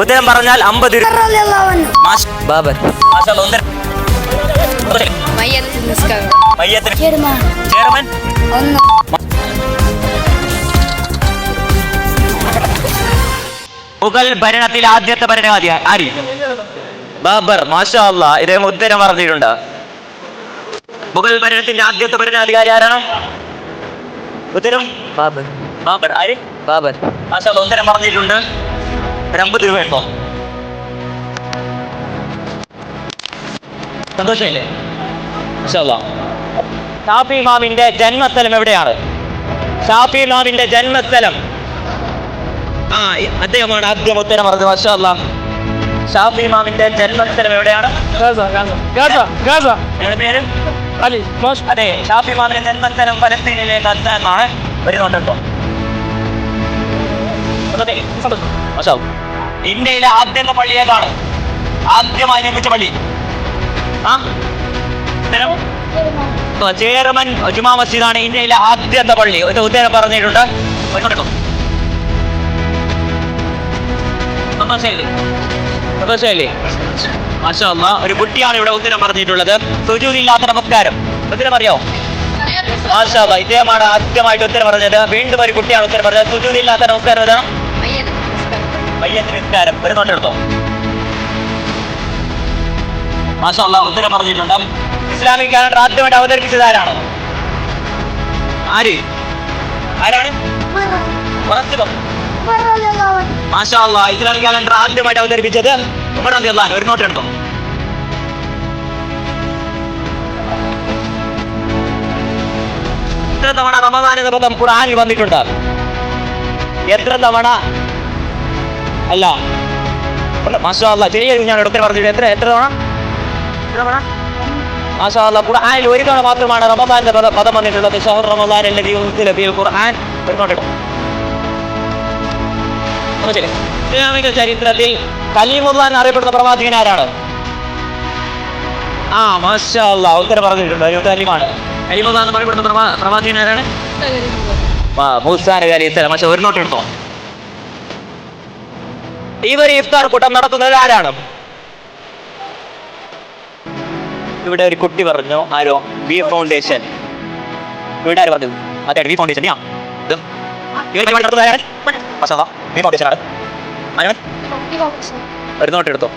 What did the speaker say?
ഉത്തരം പറഞ്ഞാൽ 50 ബാബർ. ചെയർമാൻ മുഗൾ ഭരണത്തിലെ ആദ്യത്തെ ഭരണാധികാരി ആര്? ബാബർ. മാഷാ അല്ലാ, ഇദ്ദേഹം ഉത്തരം പറഞ്ഞിട്ടുണ്ട്. മുഗൾ ഭരണത്തിന്റെ ആദ്യത്തെ ഭരണാധികാരി ആരാണ്? ഉത്തരം ബാബർ. ബാബർ. ആര്? ബാബർ. മാഷാ അല്ലാ, ഉത്തരം പറഞ്ഞിട്ടുണ്ട്. 50 രൂപ ഉണ്ടോ? സന്തോഷമില്ലേ? മാഷാ അല്ലാ. ഷാഫി ഇമാമിന്റെ ജന്മസ്ഥലം എവിടെയാണ്? ഷാഫി ഇമാമിന്റെ ജന്മസ്ഥലം. അദ്ദേഹമാണ് ആദ്യം ഉത്തരം പറഞ്ഞത്. മാഷാ അല്ലാ. ഷാഫി ഇമാമിന്റെ ജന്മസ്ഥലം എവിടെയാണ്? പേര് അതെ, ഷാഫി ഇമാമിന്റെ ജന്മസ്ഥലം ഫലസ്തീനിലെ ഗസ എന്നാണ്. വരുന്നുണ്ടോ? ഇന്ത്യയിലെ ആദ്യത്തെ പള്ളി ഏതാണ്? ആദ്യമായി നിർമ്മിച്ച പള്ളി? ചേർമൻ ജുമാ മസ്ജിദാണ് ഇന്ത്യയിലെ ആദ്യത്തെ പള്ളി. ഉത്തരം പറഞ്ഞിട്ടുണ്ട്. ഒരു കുട്ടിയാണ് ഇവിടെ ഉത്തരം പറഞ്ഞിട്ടുള്ളത്. സുജൂദില്ലാത്ത നമസ്കാരം ഉത്തരം അറിയോ? മാഷാ അല്ലാഹ്, ഇദ്ദേഹമാണ് ആദ്യമായിട്ട് ഉത്തരം പറഞ്ഞത്. വീണ്ടും ഒരു കുട്ടിയാണ് ഉത്തരം പറഞ്ഞത്. സുജൂദില്ലാത്ത നമസ്കാരം ഏതാണ്? മയ്യത്ത് നിസ്കാരം. വരുന്നുണ്ടെടുത്തോ? മാഷാ അല്ലാഹ്, ഉത്തരം പറഞ്ഞിട്ടുണ്ട്. ഇസ്ലാമിക് കാലണ്ടർ ആദ്യമായിട്ട് അവതരിപ്പിച്ചത് ആരാണ്? ആരാണ്? മാഷാ അല്ലാഹ്, ഇസ്ലാമിക് കാലണ്ടർ ആദ്യമായിട്ട് അവതരിപ്പിച്ചത് ഉമർ റളിയല്ലാഹു അൻഹു. ഒരു നോട്ട് എടുത്തോ? എത്ര തവണ റമദാൻ എന്ന പദം ഖുർആനിൽ വന്നിട്ടുണ്ട്? എത്ര തവണ? അല്ല, മാഷാ അല്ലാഹ്, ചെറിയൊരു ഞാൻ ഉത്തരം പറഞ്ഞിട്ട് എത്ര തവണ? മാഷാ അല്ലാഹ്, ഖുർആനിൽ ഒരു തവണ മാത്രമാണ് റമദാന്റെ പദം വന്നിട്ടുള്ളത്. ഷഹ്റു റമദാൻ അല്ലദീ ഉൻസില ഫീഹിൽ ഖുർആൻ. ഒരു നോട്ട് എടുത്തോ? ഇസ്ലാമിക ചരിത്രത്തിൽ കലീമുല്ലാഹ് എന്നറിയപ്പെടുന്ന പ്രവാചകൻ ആരാണ്? മാഷാ അല്ലാഹ്, ഉത്തരം പറഞ്ഞിട്ടുണ്ട്. ഒരു കലീമാണ്. കലീമുല്ലാഹ് എന്നറിയപ്പെടുന്ന പ്രവാചകൻ ആരാണ്? മൂസാ നബി അലൈഹിസ്സലാം. മാഷാ, ഒരു നോട്ട് എടുത്തോ? ഇവർ ഇഫ്താർ കൂട്ടം നടത്തുന്നത് ആരാണ്? ഇവിടെ ഒരു കുട്ടി പറഞ്ഞു. ആരോ? V foundation. ഇവിടെ ആര് പറഞ്ഞു? അതെ, വി ഫൗണ്ടേഷൻ. ഒരു നോട്ട് എടുത്തോ?